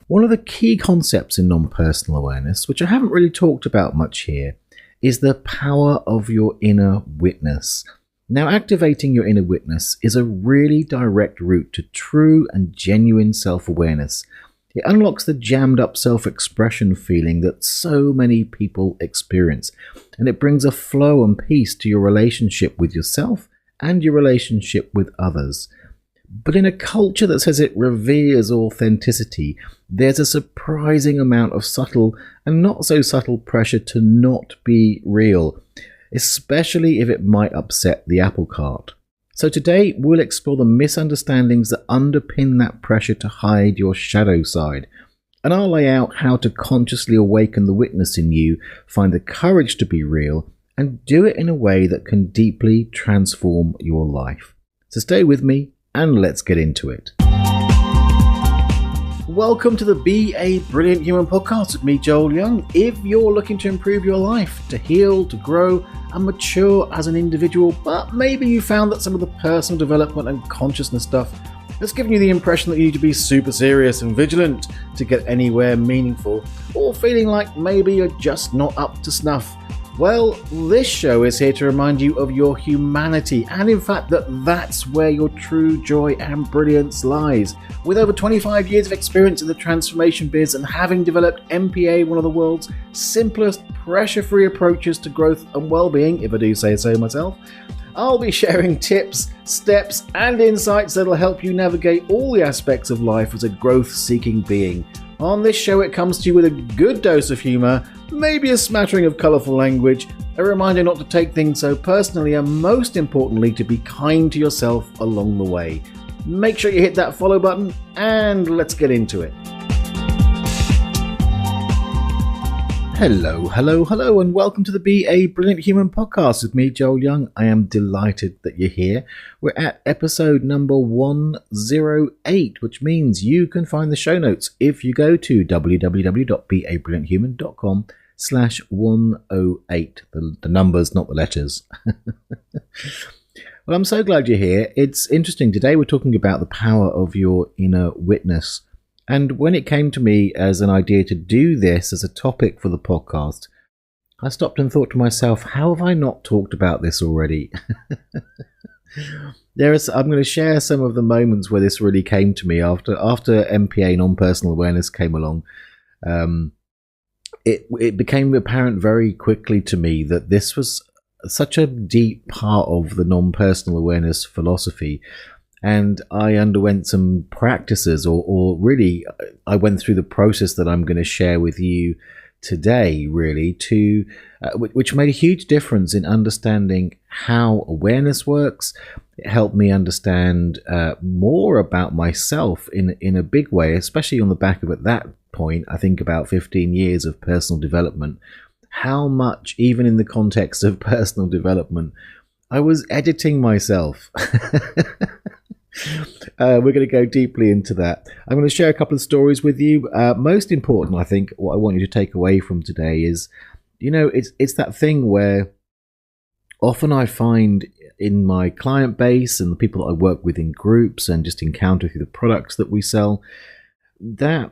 One of the key concepts in non-personal awareness, which I haven't really talked about much here, is the power of your inner witness. Now, activating your inner witness is a really direct route to true and genuine self-awareness. It unlocks the jammed up self-expression feeling that so many people experience, and it brings a flow and peace to your relationship with yourself and your relationship with others. But in a culture that says it reveres authenticity, there's a surprising amount of subtle and not so subtle pressure to not be real, especially if it might upset the apple cart. So today we'll explore the misunderstandings that underpin that pressure to hide your shadow side. And I'll lay out how to consciously awaken the witness in you, find the courage to be real, and do it in a way that can deeply transform your life. So stay with me and let's get into it. Welcome to the Be a Brilliant Human podcast with me, Joel Young. If you're looking to improve your life, to heal, to grow, and mature as an individual, but maybe you found that some of the personal development and consciousness stuff has given you the impression that you need to be super serious and vigilant to get anywhere meaningful, or feeling like maybe you're just not up to snuff, well, this show is here to remind you of your humanity, and in fact that's where your true joy and brilliance lies. With over 25 years of experience in the transformation biz and having developed MPA, one of the world's simplest, pressure-free approaches to growth and well-being, if I do say so myself, I'll be sharing tips, steps, and insights that'll help you navigate all the aspects of life as a growth-seeking being. On this show, it comes to you with a good dose of humour, maybe a smattering of colourful language, a reminder not to take things so personally, and most importantly, to be kind to yourself along the way. Make sure you hit that follow button, and let's get into it. Hello, and welcome to the Be a Brilliant Human podcast with me, Joel Young. I am delighted that you're here. We're at episode number 108, which means you can find the show notes if you go to www.beabrillianthuman.com/108. The numbers, not the letters. Well, I'm so glad you're here. It's interesting. Today we're talking about the power of your inner witness. And when it came to me as an idea to do this as a topic for the podcast, I stopped and thought to myself, how have I not talked about this already? I'm going to share some of the moments where this really came to me after MPA, non-personal awareness, came along. It became apparent very quickly to me that this was such a deep part of the non-personal awareness philosophy. And I underwent some practices, or really, I went through the process that I'm going to share with you today, really, which made a huge difference in understanding how awareness works. It helped me understand more about myself in a big way, especially on the back of, at that point, I think about 15 years of personal development, how much, even in the context of personal development, I was editing myself. We're going to go deeply into that. I'm going to share a couple of stories with you. Most important, I think, what I want you to take away from today is, it's that thing where often I find in my client base and the people that I work with in groups and just encounter through the products that we sell, that,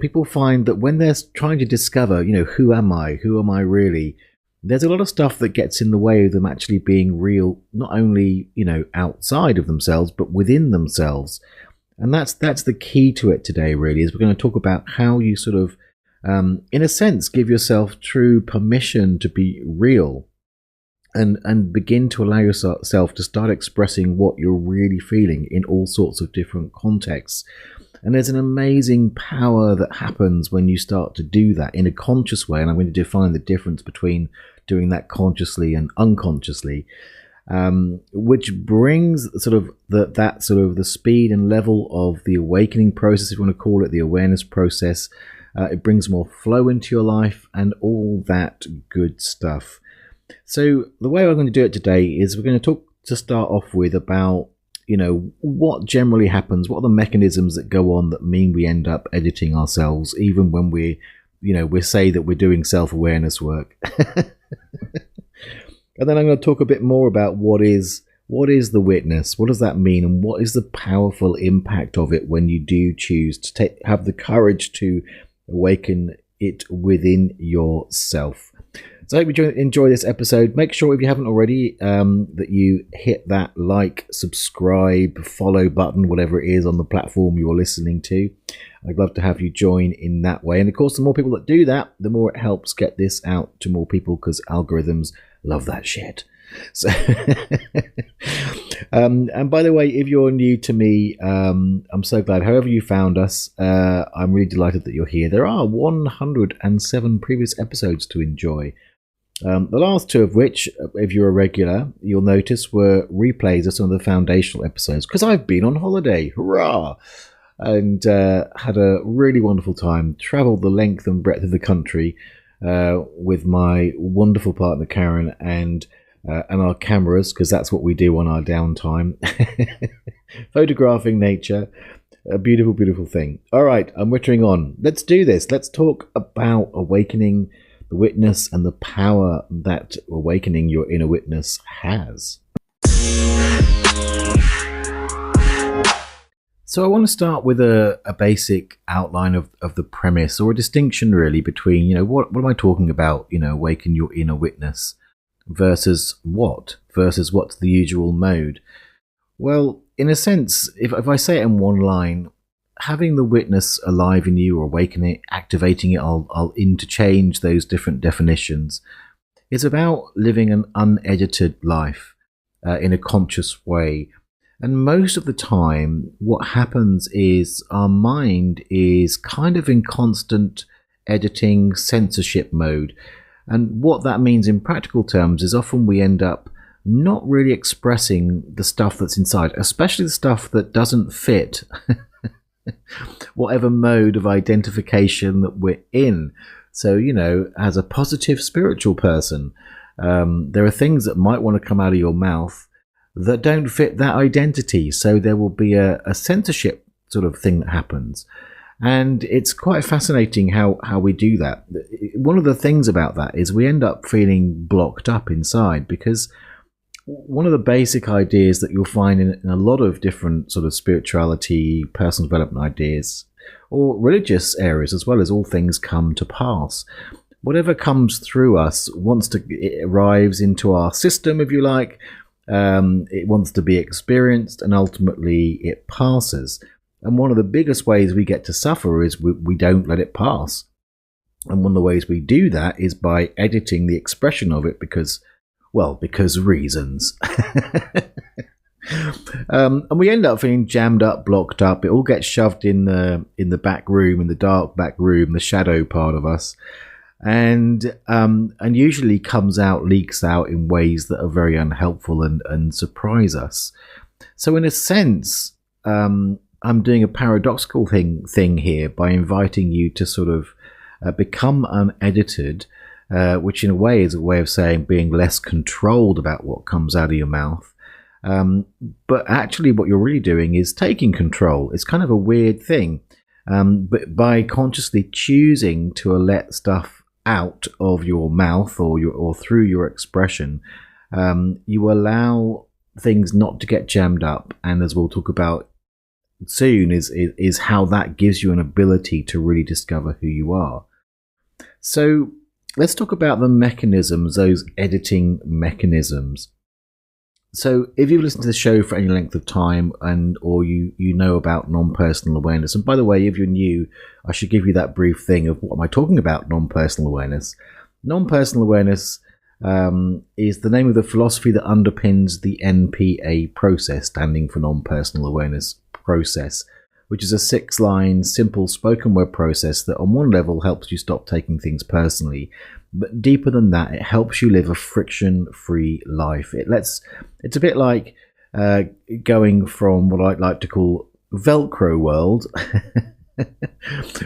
people find that when they're trying to discover, who am I really, there's a lot of stuff that gets in the way of them actually being real, not only, outside of themselves, but within themselves. And that's the key to it today, really, is we're going to talk about how you sort of, in a sense, give yourself true permission to be real and begin to allow yourself to start expressing what you're really feeling in all sorts of different contexts. And there's an amazing power that happens when you start to do that in a conscious way. And I'm going to define the difference between doing that consciously and unconsciously, which brings sort of the speed and level of the awakening process, if you want to call it, the awareness process. It brings more flow into your life and all that good stuff. So the way I'm going to do it today is we're going to talk to start off with about what generally happens, what are the mechanisms that go on that mean we end up editing ourselves, even when we say that we're doing self-awareness work. And then I'm going to talk a bit more about what is What is the witness? What does that mean? And what is the powerful impact of it when you do choose to have the courage to awaken it within yourself? So I hope you enjoy this episode. Make sure, if you haven't already, that you hit that like, subscribe, follow button, whatever it is on the platform you're listening to. I'd love to have you join in that way. And of course, the more people that do that, the more it helps get this out to more people, because algorithms love that shit. So, and by the way, if you're new to me, I'm so glad. However you found us, I'm really delighted that you're here. There are 107 previous episodes to enjoy. The last two of which, if you're a regular, you'll notice were replays of some of the foundational episodes, because I've been on holiday. Hurrah! And had a really wonderful time. Travelled the length and breadth of the country with my wonderful partner Karen and our cameras, because that's what we do on our downtime. Photographing nature. A beautiful, beautiful thing. All right, I'm wittering on. Let's do this. Let's talk about awakening the witness and the power that awakening your inner witness has. So I want to start with a basic outline of the premise, or a distinction really between, what am I talking about, awaken your inner witness versus what's the usual mode? Well, in a sense, if I say it in one line, having the witness alive in you, or awakening it, activating it, I'll interchange those different definitions. It's about living an unedited life in a conscious way. And most of the time, what happens is our mind is kind of in constant editing, censorship mode. And what that means in practical terms is often we end up not really expressing the stuff that's inside, especially the stuff that doesn't fit whatever mode of identification that we're in. So, as a positive spiritual person, there are things that might want to come out of your mouth that don't fit that identity. So there will be a censorship sort of thing that happens. And it's quite fascinating how we do that. One of the things about that is we end up feeling blocked up inside, because one of the basic ideas that you'll find in a lot of different sort of spirituality, personal development ideas, or religious areas as well, as all things come to pass. Whatever comes through us it arrives into our system, if you like. It wants to be experienced, and ultimately it passes. And one of the biggest ways we get to suffer is we don't let it pass. And one of the ways we do that is by editing the expression of it, because reasons. And we end up feeling jammed up, blocked up. It all gets shoved in the back room, in the dark back room, the shadow part of us, and usually leaks out in ways that are very unhelpful and surprise us. So in a sense, I'm doing a paradoxical thing here by inviting you to sort of become unedited, which in a way is a way of saying being less controlled about what comes out of your mouth. But actually what you're really doing is taking control. It's kind of a weird thing. But by consciously choosing to let stuff out of your mouth or through your expression, you allow things not to get jammed up. And as we'll talk about soon, is how that gives you an ability to really discover who you are. So let's talk about the mechanisms, those editing mechanisms. So if you've listened to the show for any length of time, or you know about non-personal awareness, and by the way, if you're new, I should give you that brief thing of what am I talking about non-personal awareness. Non-personal awareness is the name of the philosophy that underpins the NPA process, standing for non-personal awareness process, which is a 6-line simple spoken word process that on one level helps you stop taking things personally, but deeper than that, it helps you live a friction-free life. It's a bit like going from what I'd like to call Velcro world,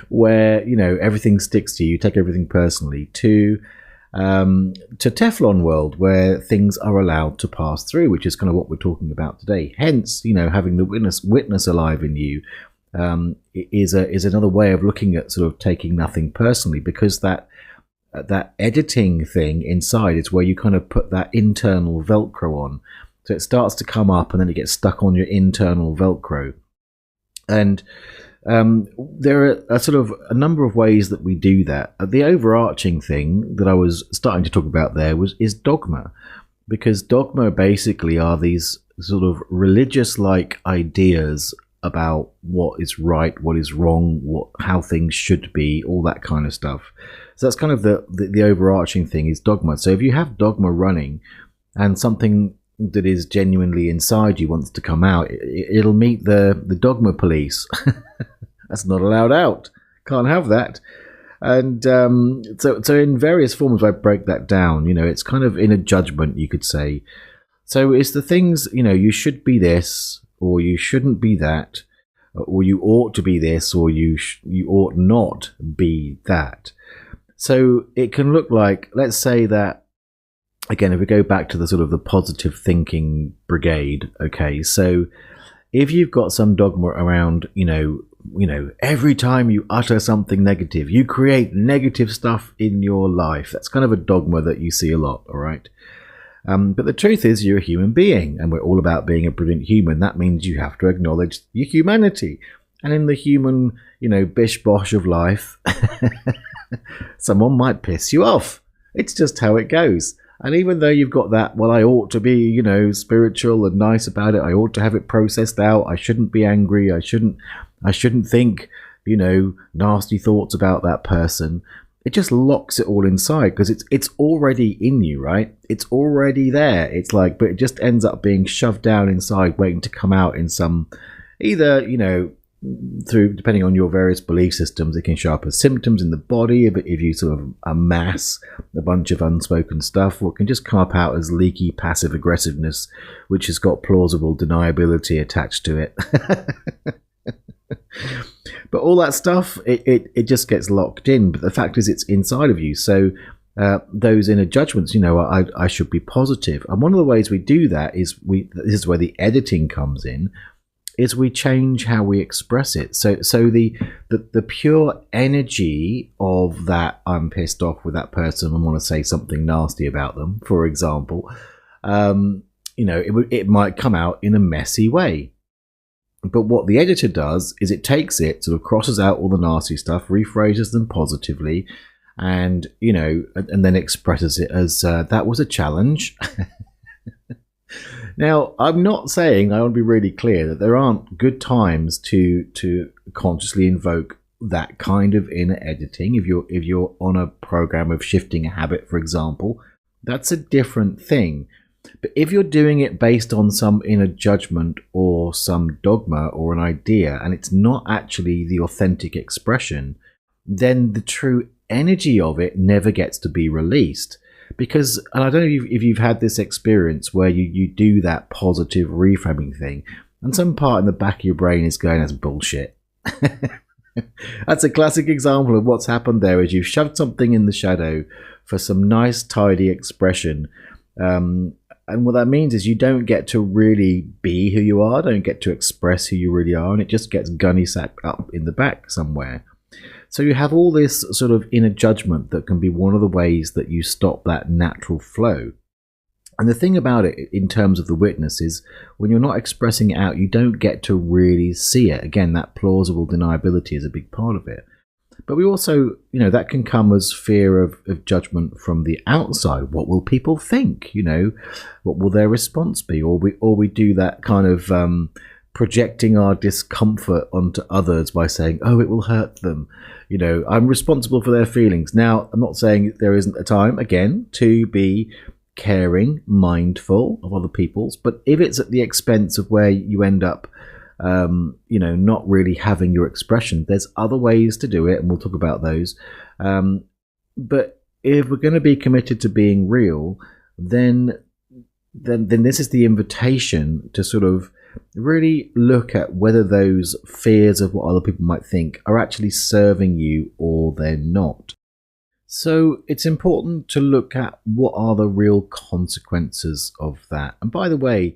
where everything sticks to you, take everything personally, to Teflon world, where things are allowed to pass through, which is kind of what we're talking about today. Hence, having the witness alive in you is another way of looking at sort of taking nothing personally, because that editing thing inside is where you kind of put that internal Velcro on, So it starts to come up and then it gets stuck on your internal Velcro. And there are sort of a number of ways that we do that. The overarching thing that I was starting to talk about there is dogma, because dogma basically are these sort of religious-like ideas about what is right, what is wrong, how things should be, all that kind of stuff. So that's kind of the overarching thing is dogma. So if you have dogma running and something that is genuinely inside you wants to come out, it'll meet the dogma police. That's not allowed out. Can't have that. And so in various forms I break that down. It's kind of in a judgment, you could say. So it's the things, you should be this, or you shouldn't be that, or you ought to be this, or you ought not be that. So it can look like, let's say that, again, if we go back to the sort of the positive thinking brigade, okay, so if you've got some dogma around, every time you utter something negative, you create negative stuff in your life. That's kind of a dogma that you see a lot, all right? But the truth is you're a human being, and we're all about being a brilliant human. That means you have to acknowledge your humanity. And in the human, bish-bosh of life, someone might piss you off. It's just how it goes. And even though you've got that, well, I ought to be, spiritual and nice about it. I ought to have it processed out. I shouldn't be angry. I shouldn't think, nasty thoughts about that person. It just locks it all inside because it's already in you, right? It's already there. It's like, but it just ends up being shoved down inside, waiting to come out in some, either, through, depending on your various belief systems, it can show up as symptoms in the body if you sort of amass a bunch of unspoken stuff, or it can just come up out as leaky passive aggressiveness, which has got plausible deniability attached to it. But all that stuff, it just gets locked in. But the fact is, it's inside of you. So those inner judgments, I should be positive. And one of the ways we do that is this is where the editing comes in, is we change how we express it. So the pure energy of that, I'm pissed off with that person and want to say something nasty about them, for example, it might come out in a messy way. But what the editor does is it takes it, sort of crosses out all the nasty stuff, rephrases them positively, and and then expresses it as that was a challenge. Now, I'm not saying, I want to be really clear, that there aren't good times to consciously invoke that kind of inner editing. If you're on a program of shifting a habit, for example, that's a different thing. But if you're doing it based on some inner judgment or some dogma or an idea, and it's not actually the authentic expression, then the true energy of it never gets to be released. Because, and I don't know if you've had this experience where you do that positive reframing thing, and some part in the back of your brain is going, that's bullshit. That's a classic example of what's happened there, is you've shoved something in the shadow for some nice, tidy expression. And what that means is you don't get to really be who you are, don't get to express who you really are, and it just gets gunny sacked up in the back somewhere. So you have all this sort of inner judgment that can be one of the ways that you stop that natural flow. And the thing about it in terms of the witness is when you're not expressing it out, you don't get to really see it. Again, that plausible deniability is a big part of it. But we also, that can come as fear of judgment from the outside. What will people think? What will their response be? Or we do that kind of projecting our discomfort onto others by saying, oh, it will hurt them. I'm responsible for their feelings. Now, I'm not saying there isn't a time, again, to be caring, mindful of other people's. But if it's at the expense of where you end up not really having your expression, there's other ways to do it, and we'll talk about those. But if we're going to be committed to being real, then this is the invitation to sort of really look at whether those fears of what other people might think are actually serving you or they're not. So it's important to look at what are the real consequences of that. And by the way,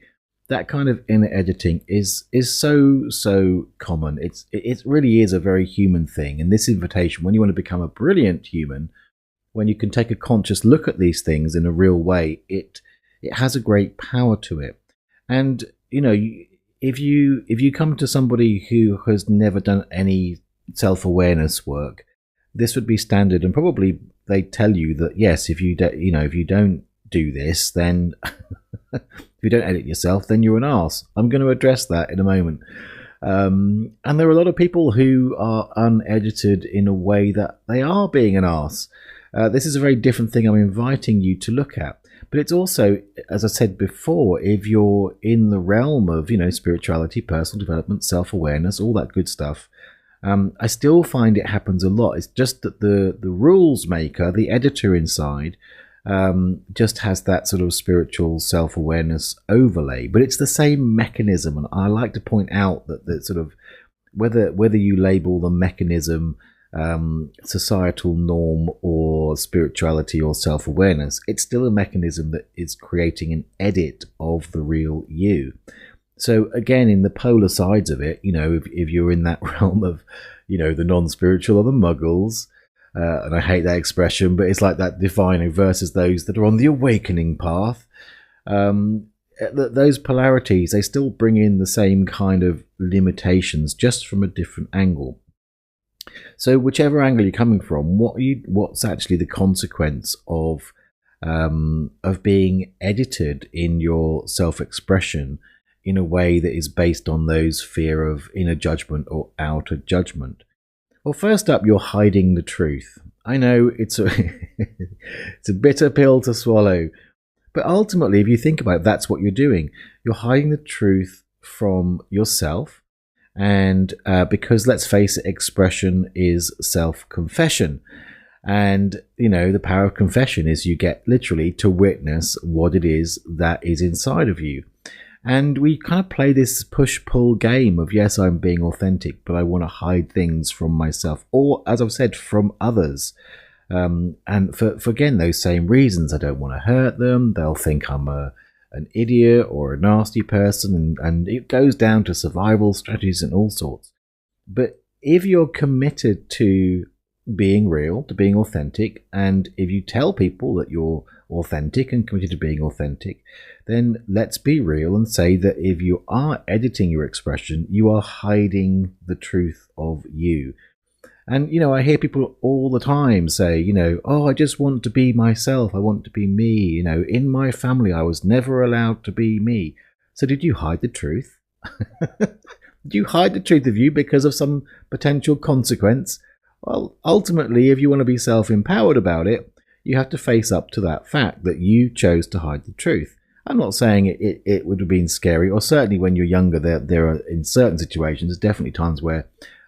that kind of inner editing is so common. It really is a very human thing. And this invitation, when you want to become a brilliant human, when you can take a conscious look at these things in a real way, it has a great power to it. And if you come to somebody who has never done any self-awareness work, this would be standard, and probably they tell you that yes, if you don't do this, then if you don't edit yourself, then you're an arse. I'm going to address that in a moment. And there are a lot of people who are unedited in a way that they are being an arse. This is a very different thing I'm inviting you to look at. But it's also, as I said before, if you're in the realm of, spirituality, personal development, self-awareness, all that good stuff, I still find it happens a lot. It's just that the rules maker, the editor inside, just has that sort of spiritual self-awareness overlay. But it's the same mechanism. And I like to point out that sort of whether you label the mechanism societal norm or spirituality or self-awareness, it's still a mechanism that is creating an edit of the real you. So again, in the polar sides of it, if you're in that realm of the non-spiritual or the muggles, and I hate that expression, but it's like that divine versus those that are on the awakening path, those polarities, they still bring in the same kind of limitations, just from a different angle. So whichever angle you're coming from, what's actually the consequence of being edited in your self-expression in a way that is based on those fear of inner judgment or outer judgment? Well, first up, you're hiding the truth. I know it's a bitter pill to swallow, but ultimately, if you think about it, that's what you're doing. You're hiding the truth from yourself. And because, let's face it, expression is self-confession. And, the power of confession is you get literally to witness what it is that is inside of you. And we kind of play this push-pull game of, yes, I'm being authentic, but I want to hide things from myself, or, as I've said, from others. And for again, those same reasons. I don't want to hurt them. They'll think I'm an idiot or a nasty person, and it goes down to survival strategies and all sorts. But if you're committed to being real, to being authentic, and if you tell people that you're authentic and committed to being authentic, then let's be real and say that if you are editing your expression, you are hiding the truth of you. And, I hear people all the time say, oh, I just want to be myself. I want to be me. In my family, I was never allowed to be me. So did you hide the truth? Did you hide the truth of you because of some potential consequence? Well, ultimately, if you want to be self-empowered about it, you have to face up to that fact that you chose to hide the truth. I'm not saying it would have been scary, or certainly when you're younger, there are, in certain situations, definitely times where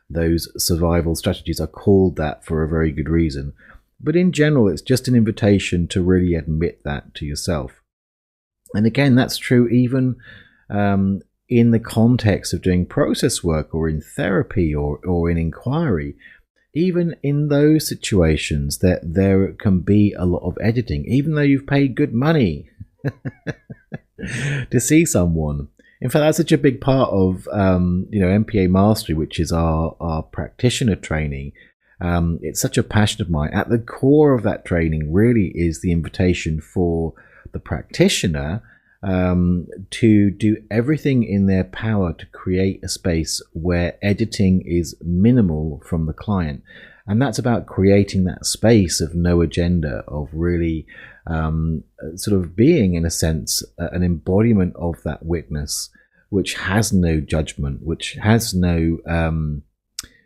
those survival strategies are called that for a very good reason. But in general, it's just an invitation to really admit that to yourself. And again, that's true even in the context of doing process work or in therapy or in inquiry. Even in those situations, that there can be a lot of editing, even though you've paid good money to see someone. In fact, that's such a big part of MPA Mastery, which is our practitioner training. It's such a passion of mine. At the core of that training really is the invitation for the practitioner to do everything in their power to create a space where editing is minimal from the client. And that's about creating that space of no agenda, of really sort of being, in a sense, an embodiment of that witness, which has no judgment, which has no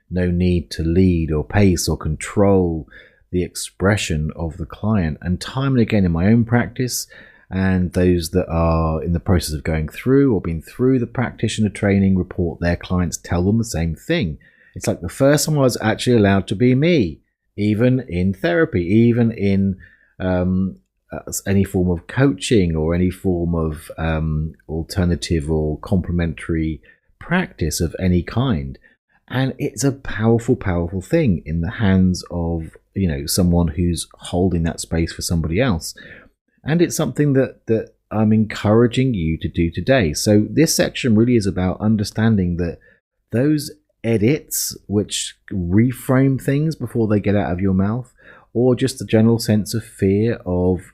need to lead or pace or control the expression of the client. And time and again in my own practice, and those that are in the process of going through or been through the practitioner training report their clients tell them the same thing. It's like the first time I was actually allowed to be me, even in therapy, even in any form of coaching or any form of alternative or complementary practice of any kind. And it's a powerful, powerful thing in the hands of, someone who's holding that space for somebody else. And it's something that I'm encouraging you to do today. So this section really is about understanding that those edits, which reframe things before they get out of your mouth, or just the general sense of fear of,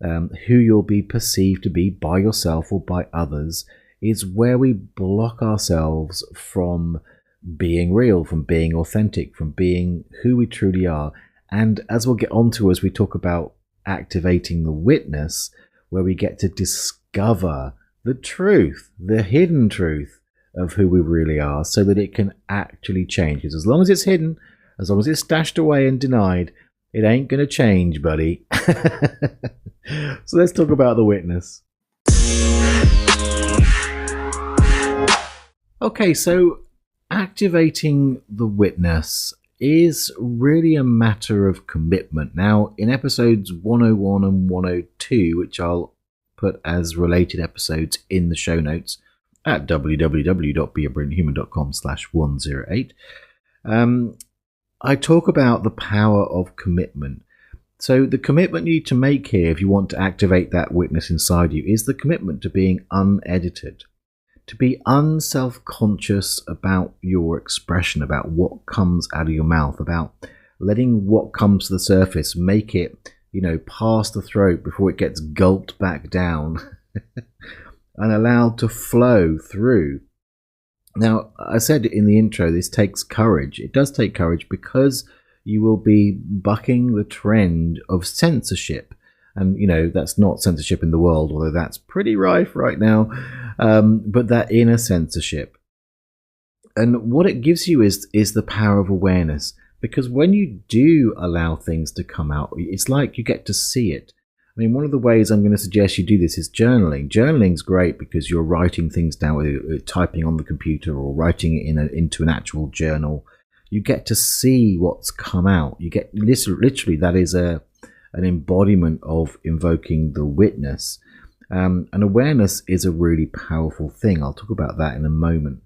who you'll be perceived to be by yourself or by others, is where we block ourselves from being real, from being authentic, from being who we truly are. And as we'll get onto as we talk about activating the witness, where we get to discover the truth, the hidden truth of who we really are, so that it can actually change. Because as long as it's hidden, as long as it's stashed away and denied, it ain't going to change, buddy. So let's talk about the witness. Okay, so activating the witness is really a matter of commitment. Now, in episodes 101 and 102, which I'll put as related episodes in the show notes at www.beabrillianthuman.com/108, I talk about the power of commitment. So the commitment you need to make here, if you want to activate that witness inside you, is the commitment to being unedited, to be unself-conscious about your expression, about what comes out of your mouth, about letting what comes to the surface, make it, past the throat before it gets gulped back down and allowed to flow through. Now, I said in the intro, this takes courage. It does take courage because you will be bucking the trend of censorship. And, that's not censorship in the world, although that's pretty rife right now. But that inner censorship. And what it gives you is the power of awareness. Because when you do allow things to come out, it's like you get to see it. I mean, one of the ways I'm going to suggest you do this is journaling. Journaling's great because you're writing things down, whether you're typing on the computer or writing it into an actual journal. You get to see what's come out. You get literally that is an embodiment of invoking the witness. And awareness is a really powerful thing. I'll talk about that in a moment.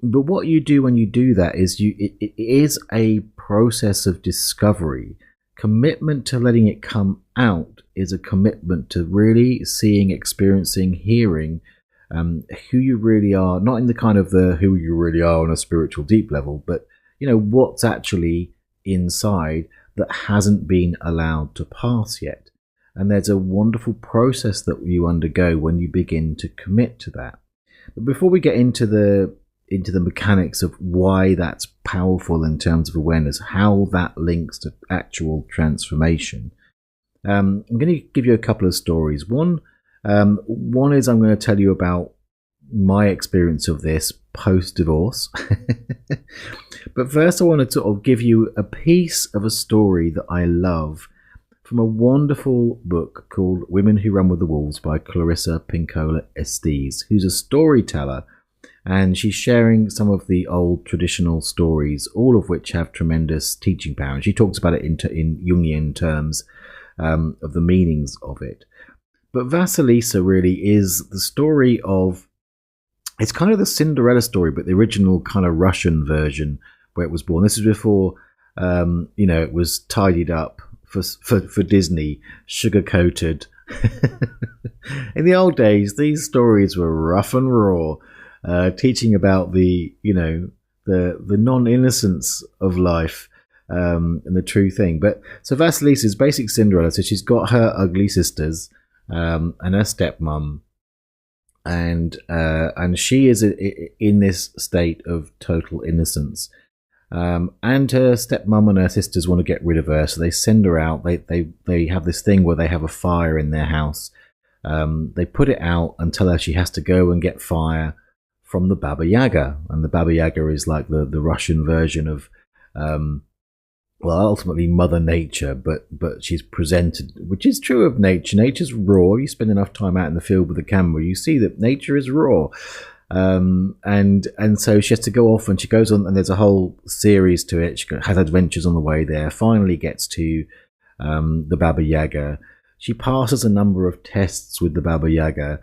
But what you do when you do that is it is a process of discovery. Commitment to letting it come out is a commitment to really seeing, experiencing, hearing who you really are, not in the kind of the who you really are on a spiritual deep level, but what's actually inside that hasn't been allowed to pass yet. And there's a wonderful process that you undergo when you begin to commit to that. But before we get into the mechanics of why that's powerful in terms of awareness, how that links to actual transformation, I'm going to give you a couple of stories. One is I'm going to tell you about my experience of this post-divorce. But first I want to sort of give you a piece of a story that I love from a wonderful book called Women Who Run with the Wolves by Clarissa Pinkola Estes, who's a storyteller. And she's sharing some of the old traditional stories, all of which have tremendous teaching power. And she talks about it in Jungian terms of the meanings of it. But Vasilisa really is the story of, it's kind of the Cinderella story, but the original kind of Russian version where it was born. This is before, it was tidied up for Disney, sugar-coated. In the old days, these stories were rough and raw. Teaching about the non-innocence of life and the true thing. But so Vasilisa is basic Cinderella. So she's got her ugly sisters and her stepmom, and she is in this state of total innocence. And her stepmom and her sisters want to get rid of her, so they send her out. They have this thing where they have a fire in their house. They put it out and tell her she has to go and get fire from the Baba Yaga. And the Baba Yaga is like the Russian version of, ultimately Mother Nature, but she's presented, which is true of nature. Nature's raw. You spend enough time out in the field with a camera, you see that nature is raw. And so she has to go off, and she goes on, and there's a whole series to it. She has adventures on the way there, finally gets to the Baba Yaga. She passes a number of tests with the Baba Yaga,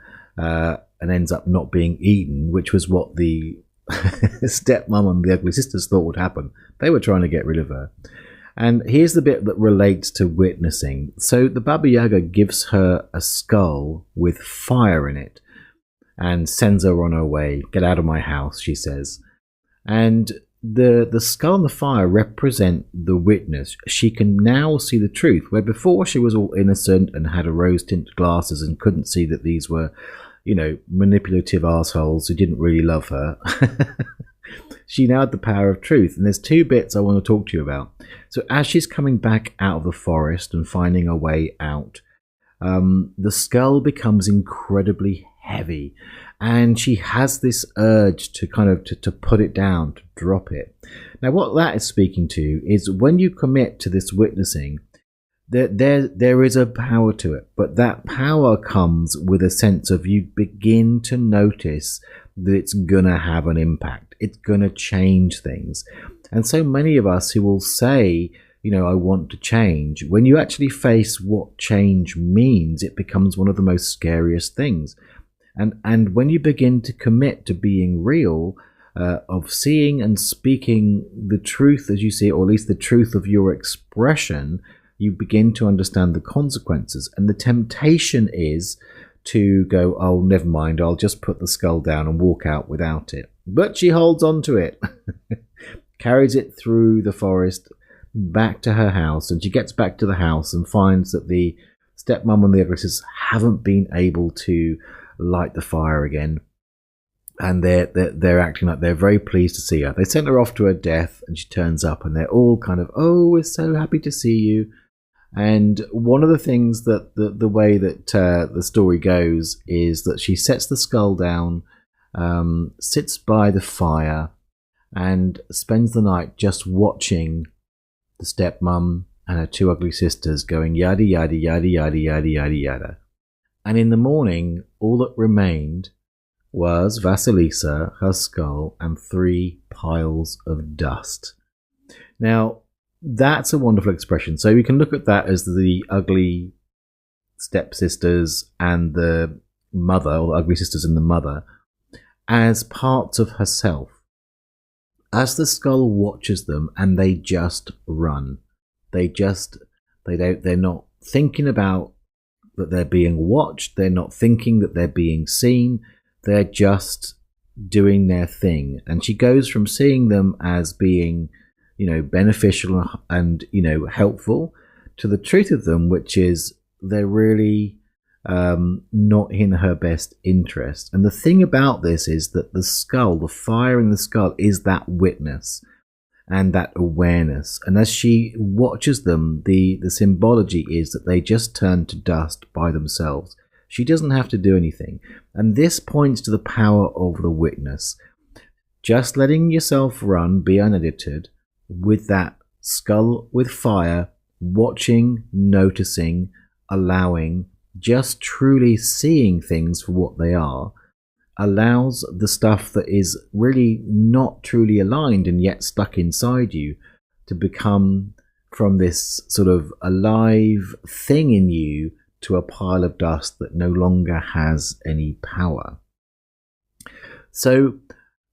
and ends up not being eaten, which was what the stepmom and the ugly sisters thought would happen. They were trying to get rid of her. And here's the bit that relates to witnessing. So the Baba Yaga gives her a skull with fire in it and sends her on her way. Get out of my house, she says. And the skull and the fire represent the witness. She can now see the truth, where before she was all innocent and had a rose-tinted glasses and couldn't see that these were, manipulative assholes who didn't really love her. She now had the power of truth. And there's two bits I want to talk to you about. So as she's coming back out of the forest and finding her way out, the skull becomes incredibly heavy. And she has this urge to kind of to put it down, to drop it. Now, what that is speaking to is when you commit to this witnessing, there is a power to it. But that power comes with a sense of you begin to notice that it's going to have an impact. It's going to change things. And so many of us who will say, I want to change, when you actually face what change means, it becomes one of the most scariest things. And when you begin to commit to being real, of seeing and speaking the truth as you see it, or at least the truth of your expression, you begin to understand the consequences. And the temptation is to go, oh, never mind, I'll just put the skull down and walk out without it. But she holds on to it, carries it through the forest back to her house, and she gets back to the house and finds that the stepmom and the other sisters haven't been able to light the fire again, and they're acting like they're very pleased to see her. They sent her off to her death, and she turns up, and they're all kind of, oh, we're so happy to see you. And one of the things that the way that the story goes is that she sets the skull down, sits by the fire, and spends the night just watching the stepmom and her two ugly sisters going yada yada yada yada yada yada yada. And in the morning, all that remained was Vasilisa, her skull, and 3 piles of dust. Now, that's a wonderful expression. So we can look at that as the ugly stepsisters and the mother, or the ugly sisters and the mother, as parts of herself. As the skull watches them, and they just run. They're not thinking about that they're being watched. They're not thinking that they're being seen. They're just doing their thing. And she goes from seeing them as being, beneficial and, helpful, to the truth of them, which is they're really not in her best interest. And the thing about this is that the skull, the fire in the skull, is that witness and that awareness. And as she watches them, the symbology is that they just turn to dust by themselves. She doesn't have to do anything. And this points to the power of the witness. Just letting yourself run, be unedited, with that skull with fire, watching, noticing, allowing, just truly seeing things for what they are, allows the stuff that is really not truly aligned and yet stuck inside you to become, from this sort of alive thing in you, to a pile of dust that no longer has any power. So,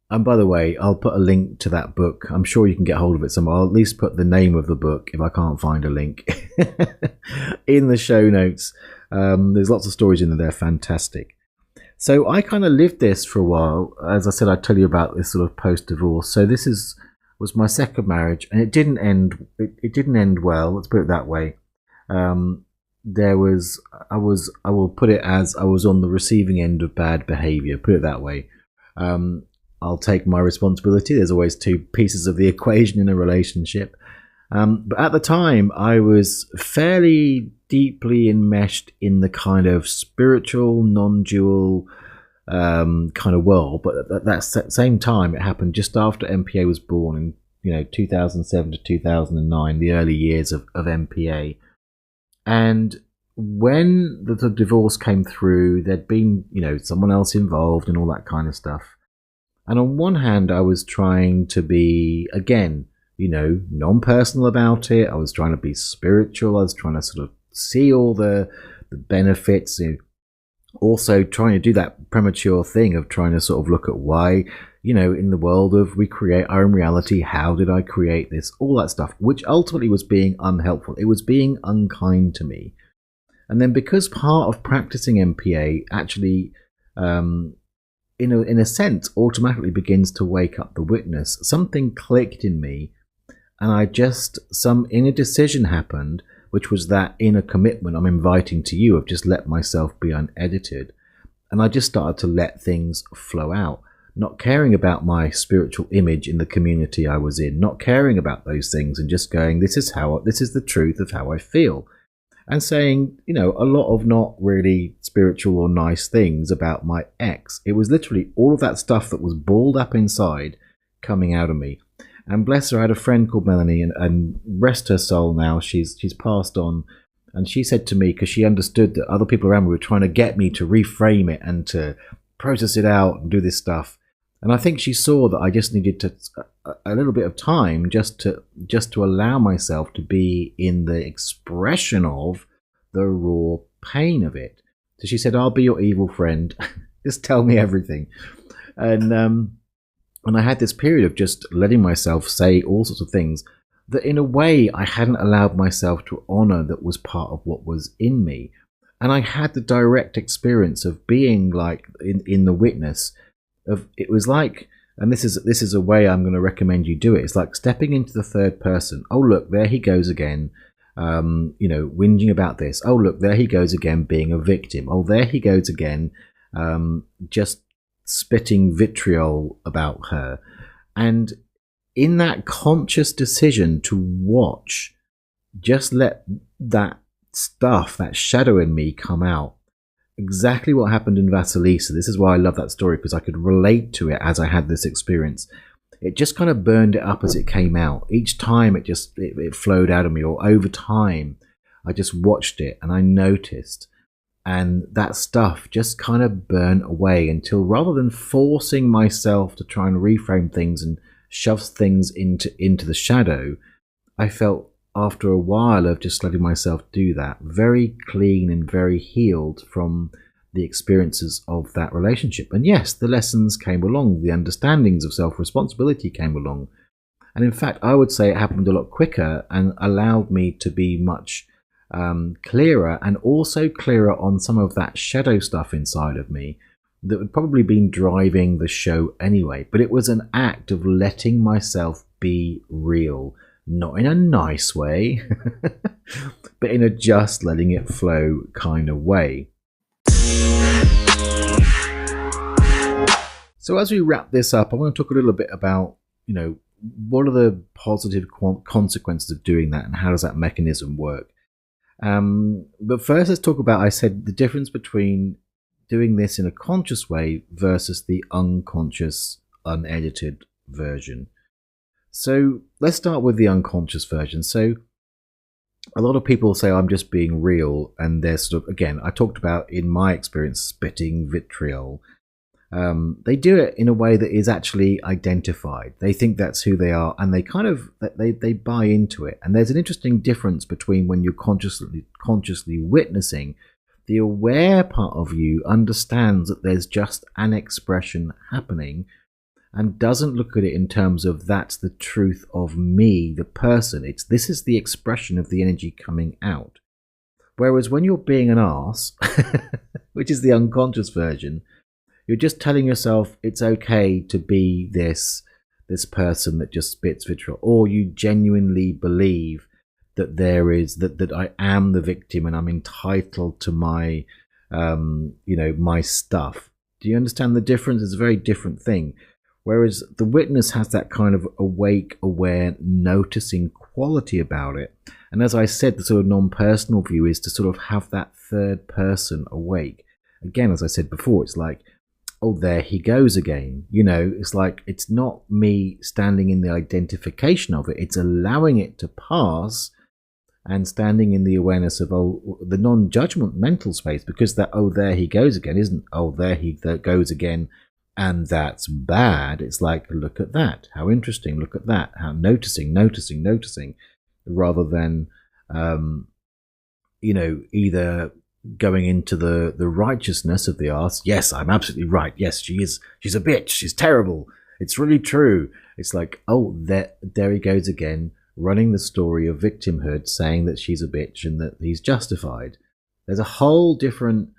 and by the way, I'll put a link to that book. I'm sure you can get hold of it somewhere. I'll at least put the name of the book, if I can't find a link, in the show notes. There's lots of stories in there. They're fantastic. So I kind of lived this for a while. As I said, I'd tell you about this sort of post-divorce. So this was my second marriage, and it didn't end. It didn't end well. Let's put it that way. I will put it as I was on the receiving end of bad behavior. Put it that way. I'll take my responsibility. There's always two pieces of the equation in a relationship. But at the time, I was fairly deeply enmeshed in the kind of spiritual, non-dual kind of world. But at that same time, it happened just after MPA was born in 2007 to 2009, the early years of MPA. And when the divorce came through, there'd been someone else involved and all that kind of stuff. And on one hand, I was trying to be, again, non-personal about it. I was trying to be spiritual. I was trying to sort of see all the benefits. Also trying to do that premature thing of trying to sort of look at why, in the world of we create our own reality, how did I create this? All that stuff, which ultimately was being unhelpful. It was being unkind to me. And then because part of practicing MPA actually in a sense, automatically begins to wake up the witness. Something clicked in me, and some inner decision happened, which was that inner commitment I'm inviting to you of just let myself be unedited. And I just started to let things flow out, not caring about my spiritual image in the community I was in, not caring about those things, and just going, this is the truth of how I feel. And saying, a lot of not really spiritual or nice things about my ex. It was literally all of that stuff that was balled up inside coming out of me. And bless her, I had a friend called Melanie, and rest her soul now, she's passed on. And she said to me, because she understood that other people around me were trying to get me to reframe it and to process it out and do this stuff. And I think she saw that I just needed a little bit of time just to allow myself to be in the expression of the raw pain of it. So she said, I'll be your evil friend. Just tell me everything. And I had this period of just letting myself say all sorts of things that in a way I hadn't allowed myself to honor that was part of what was in me. And I had the direct experience of being like in the witness of, it was like, and this is a way I'm going to recommend you do it. It's like stepping into the third person. Oh, look, there he goes again, whinging about this. Oh, look, there he goes again being a victim. Oh, there he goes again, just spitting vitriol about her. And in that conscious decision to watch, just let that stuff, that shadow in me come out. Exactly what happened in Vasilisa. This is why I love that story, because I could relate to it as I had this experience. It just kind of burned it up as it came out. Each time it flowed out of me, or over time, I just watched it and I noticed. And that stuff just kind of burned away until, rather than forcing myself to try and reframe things and shove things into the shadow, I felt after a while of just letting myself do that, very clean and very healed from the experiences of that relationship. And yes, the lessons came along, the understandings of self-responsibility came along. And in fact, I would say it happened a lot quicker and allowed me to be much clearer, and also clearer on some of that shadow stuff inside of me that would probably been driving the show anyway. But it was an act of letting myself be real, not in a nice way, but in a just letting it flow kind of way. So as we wrap this up, I want to talk a little bit about, what are the positive consequences of doing that, and how does that mechanism work? But first, let's talk about, I said, the difference between doing this in a conscious way versus the unconscious, unedited version. So let's start with the unconscious version. So a lot of people say, I'm just being real. And they're sort of, again, I talked about, in my experience, spitting vitriol. They do it in a way that is actually identified. They think that's who they are, and they kind of they buy into it. And there's an interesting difference between when you're consciously witnessing. The aware part of you understands that there's just an expression happening, and doesn't look at it in terms of that's the truth of me, the person. This is the expression of the energy coming out. Whereas when you're being an arse, which is the unconscious version, you're just telling yourself it's okay to be this person that just spits vitriol, or you genuinely believe that that I am the victim and I'm entitled to my my stuff. Do you understand the difference? It's a very different thing. Whereas the witness has that kind of awake, aware, noticing quality about it. And as I said, the sort of non-personal view is to sort of have that third person awake. Again, as I said before, it's like, oh, there he goes again. It's like, it's not me standing in the identification of it. It's allowing it to pass and standing in the awareness of, the non-judgment mental space, because that, oh, there he goes again, isn't, oh, there he goes again, and that's bad. It's like, look at that. How interesting. Look at that. How noticing, rather than, either going into the righteousness of the arse. Yes, I'm absolutely right. Yes, she's a bitch. She's terrible. It's really true. It's like, oh, there he goes again, running the story of victimhood, saying that she's a bitch and that he's justified. There's a whole different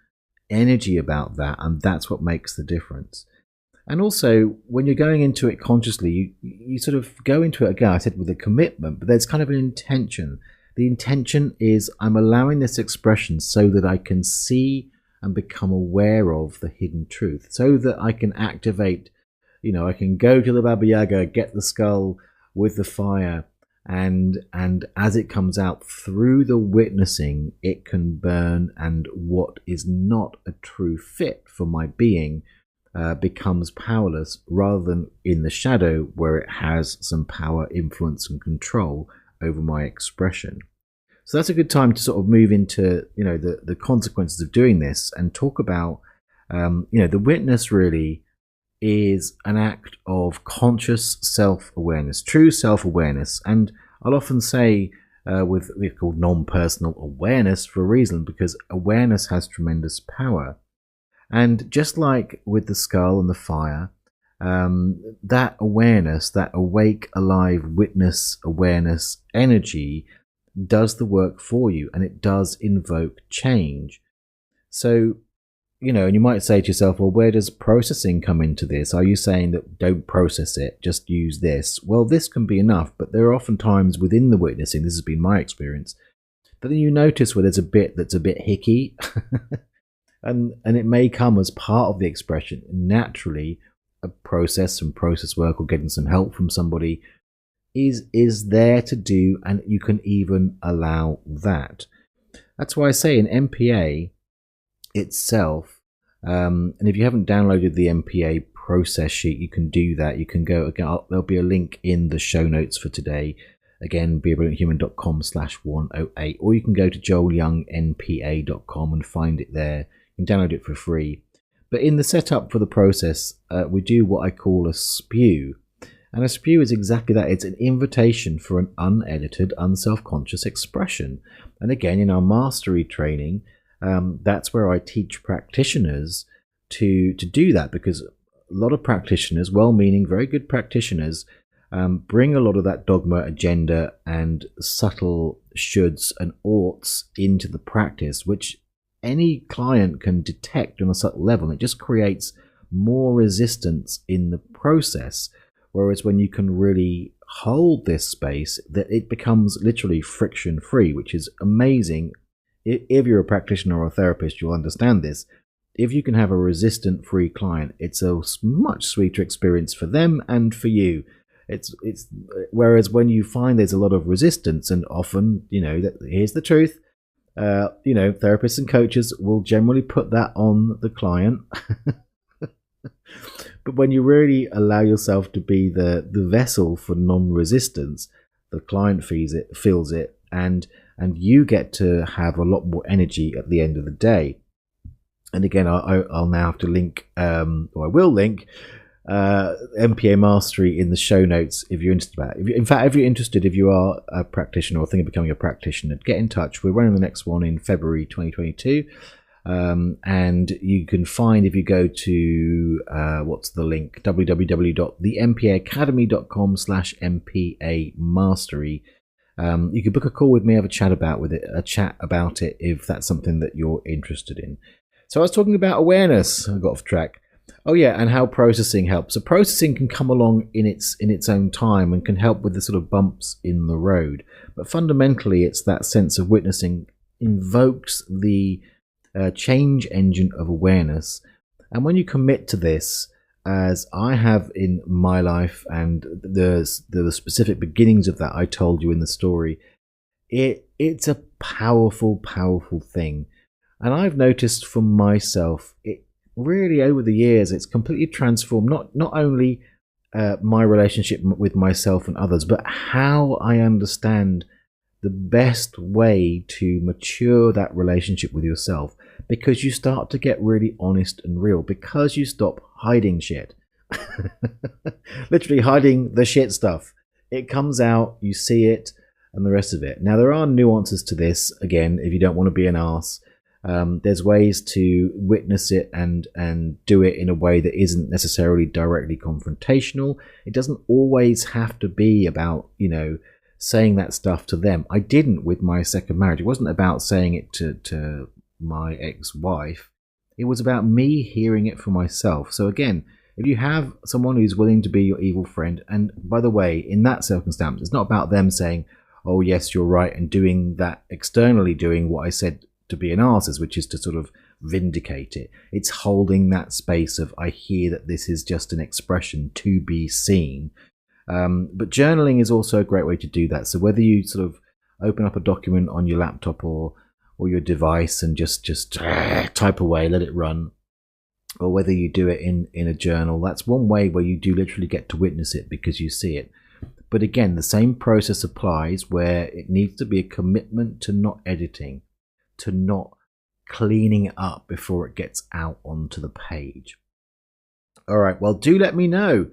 energy about that, and that's what makes the difference. And also, when you're going into it consciously, you sort of go into it, again, I said with a commitment, but there's kind of an intention. The intention is I'm allowing this expression so that I can see and become aware of the hidden truth, so that I can activate, I can go to the Baba Yaga, get the skull with the fire, and as it comes out through the witnessing, it can burn, and what is not a true fit for my being becomes powerless, rather than in the shadow where it has some power, influence, and control over my expression. So that's a good time to sort of move into the consequences of doing this and talk about the witness really is an act of conscious self-awareness, true self-awareness. And I'll often say we're called non-personal awareness for a reason, because awareness has tremendous power. And just like with the skull and the fire, that awareness, that awake, alive, witness, awareness energy does the work for you, and it does invoke change. So, and you might say to yourself, well, where does processing come into this? Are you saying that don't process it, just use this? Well, this can be enough, but there are often times within the witnessing, this has been my experience, but then you notice where there's a bit that's a bit hicky, and it may come as part of the expression. Naturally, a process, some process work, or getting some help from somebody is there to do, and you can even allow that. That's why I say in MPA itself, and if you haven't downloaded the MPA process sheet, you can do that. You can go again, there'll be a link in the show notes for today, again, beabrillianthuman.com/108, or you can go to joelyoungnpa.com and find it there. You can download it for free. But in the setup for the process, we do what I call a spew. And a spew is exactly that. It's an invitation for an unedited, unself-conscious expression. And again, in our mastery training, that's where I teach practitioners to do that, because a lot of practitioners, well-meaning, very good practitioners, bring a lot of that dogma, agenda, and subtle shoulds and oughts into the practice, which any client can detect on a subtle level. It just creates more resistance in the process. Whereas when you can really hold this space, that it becomes literally friction free, which is amazing. If you're a practitioner or a therapist, you'll understand this. If you can have a resistant free client, it's a much sweeter experience for them and for you. It's whereas when you find there's a lot of resistance, and often, here's the truth, therapists and coaches will generally put that on the client. But when you really allow yourself to be the vessel for non-resistance, the client feels it, and you get to have a lot more energy at the end of the day. And again, I'll now have to link, or I will link, MPA Mastery in the show notes if you're interested about it. If you're interested, if you are a practitioner or thinking of becoming a practitioner, get in touch. We're running the next one in February 2022. And you can find, if you go to what's the link, www.thempaacademy.com/MPA Mastery, you can book a call with me, have a chat about it if that's something that you're interested in. So I was talking about awareness. I got off track. Oh yeah, and how processing helps. So processing can come along in its own time and can help with the sort of bumps in the road. But fundamentally, it's that sense of witnessing invokes the change engine of awareness. And when you commit to this, as I have in my life, and the specific beginnings of that I told you in the story, it's a powerful thing. And I've noticed for myself, it really over the years, it's completely transformed not only my relationship with myself and others, but how I understand the best way to mature that relationship with yourself, because you start to get really honest and real, because you stop hiding shit. Literally hiding the shit stuff. It comes out, you see it, and the rest of it. Now, there are nuances to this. Again, if you don't want to be an arse, there's ways to witness it and do it in a way that isn't necessarily directly confrontational. It doesn't always have to be about, saying that stuff to them. I didn't with my second marriage. It wasn't about saying it to my ex-wife. It was about me hearing it for myself. So again, if you have someone who's willing to be your evil friend, and by the way, in that circumstance, it's not about them saying, oh yes, you're right, and doing that externally, doing what I said to be an artist, which is to sort of vindicate it. It's holding that space of, I hear that this is just an expression to be seen. But journaling is also a great way to do that. So whether you sort of open up a document on your laptop or your device and just type away, let it run, or whether you do it in a journal, that's one way where you do literally get to witness it because you see it. But again, the same process applies where it needs to be a commitment to not editing, to not cleaning it up before it gets out onto the page. All right, well, do let me know.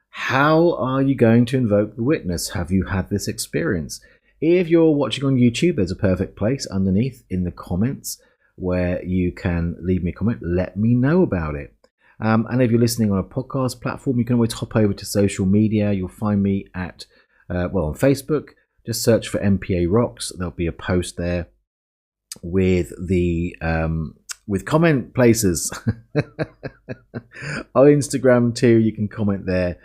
How are you going to invoke the witness? Have you had this experience? If you're watching on YouTube, there's a perfect place underneath in the comments where you can leave me a comment. Let me know about it. And if you're listening on a podcast platform, you can always hop over to social media. You'll find me at, on Facebook. Just search for MPA Rocks. There'll be a post there with the with comment places. On Instagram too, you can comment there.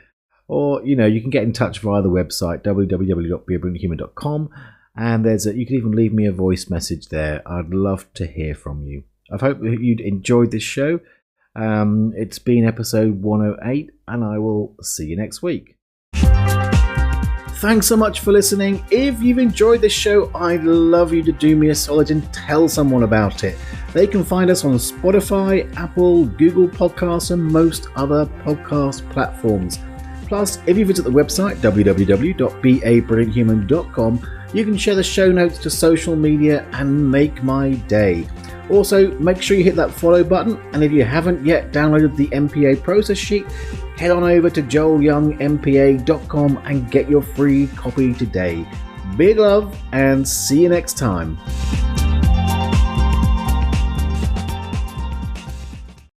Or, you can get in touch via the website, www.beabrillianthuman.com. And you can even leave me a voice message there. I'd love to hear from you. I hope you'd enjoyed this show. It's been episode 108, and I will see you next week. Thanks so much for listening. If you've enjoyed this show, I'd love you to do me a solid and tell someone about it. They can find us on Spotify, Apple, Google Podcasts, and most other podcast platforms. Plus, if you visit the website, www.beabrillianthuman.com, you can share the show notes to social media and make my day. Also, make sure you hit that follow button, and if you haven't yet downloaded the MPA process sheet, head on over to joelyoungmpa.com and get your free copy today. Big love, and see you next time.